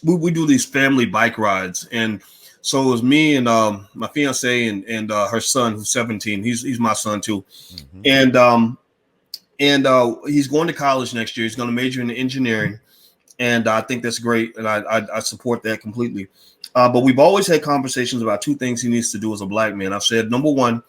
we do these family bike rides, and so it was me and my fiance and her son who's 17. He's my son too, and he's going to college next year. He's going to major in engineering, and I think that's great, and I support that completely. But we've always had conversations about two things he needs to do as a black man. I've said, number one,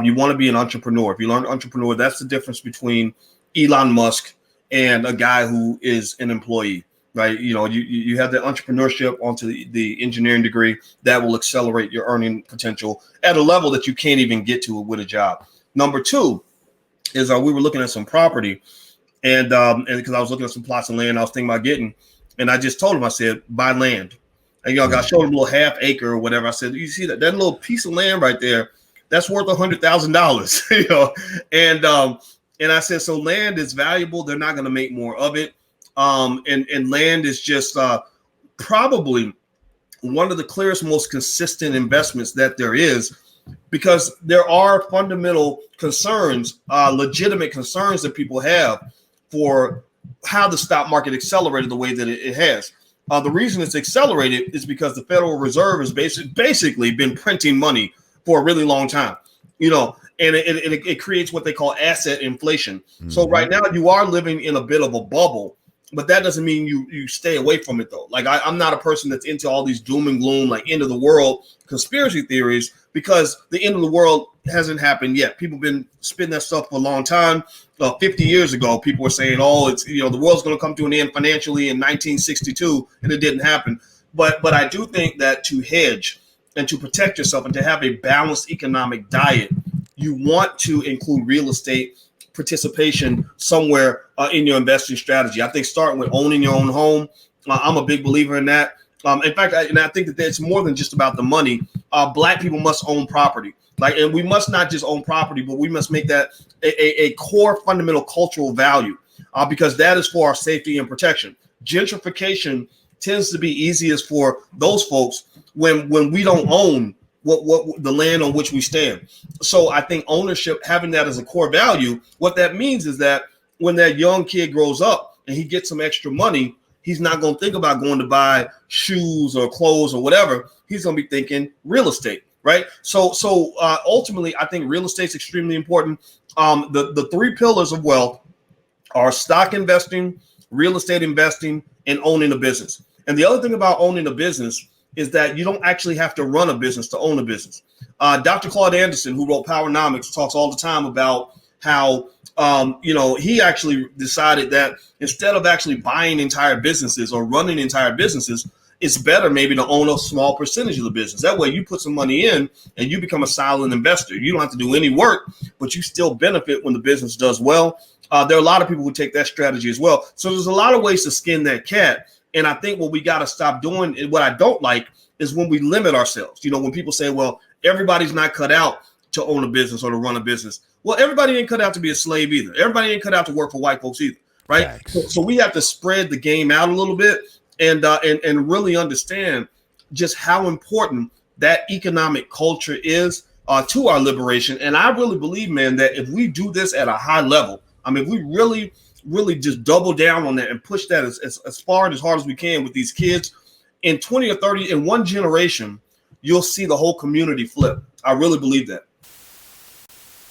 you want to be an entrepreneur. If you learn entrepreneur, that's the difference between Elon Musk and a guy who is an employee, right? You know, you have the entrepreneurship onto the engineering degree that will accelerate your earning potential at a level that you can't even get to with a job. Number two is we were looking at some property, and because I was looking at some plots of land I was thinking about getting, and I just told him, I said, buy land. And I showed him a little half acre or whatever. I said, you see that little piece of land right there? That's worth $100,000, and I said, so land is valuable. They're not going to make more of it. And land is just probably one of the clearest, most consistent investments that there is, because there are fundamental concerns, legitimate concerns that people have for how the stock market accelerated the way that it has. The reason it's accelerated is because the Federal Reserve has basically been printing money for a really long time, and it creates what they call asset inflation. So right now you are living in a bit of a bubble, but that doesn't mean you stay away from it though. Like I'm not a person that's into all these doom and gloom, like end of the world conspiracy theories, because the end of the world hasn't happened yet. People have been spinning that stuff for a long time. 50 years ago, people were saying, "Oh, it's the world's going to come to an end financially in 1962," and it didn't happen. But I do think that to hedge and to protect yourself and to have a balanced economic diet, you want to include real estate participation somewhere in your investing strategy. I think starting with owning your own home, I'm a big believer in that. In fact, I think that it's more than just about the money. Black people must own property. And we must not just own property, but we must make that a core fundamental cultural value, because that is for our safety and protection. Gentrification tends to be easiest for those folks when we don't own what the land on which we stand. So I think ownership, having that as a core value, what that means is that when that young kid grows up and he gets some extra money, he's not going to think about going to buy shoes or clothes or whatever. He's going to be thinking real estate, right? So ultimately, I think real estate is extremely important. The three pillars of wealth are stock investing, real estate investing, and owning a business. And the other thing about owning a business is that you don't actually have to run a business to own a business. Dr. Claude Anderson, who wrote Powernomics, talks all the time about how he actually decided that instead of actually buying entire businesses or running entire businesses, it's better maybe to own a small percentage of the business. That way you put some money in and you become a silent investor. You don't have to do any work, but you still benefit when the business does well. There are a lot of people who take that strategy as well. So there's a lot of ways to skin that cat. And I think what we got to stop doing, and what I don't like, is when we limit ourselves. When people say, well, everybody's not cut out to own a business or to run a business. Well, everybody ain't cut out to be a slave either. Everybody ain't cut out to work for white folks either, right? So we have to spread the game out a little bit and really understand just how important that economic culture is to our liberation. And I really believe, man, that if we do this at a high level, if we really just double down on that and push that as far and as hard as we can with these kids, in 20 or 30, in one generation, you'll see the whole community flip. I really believe that.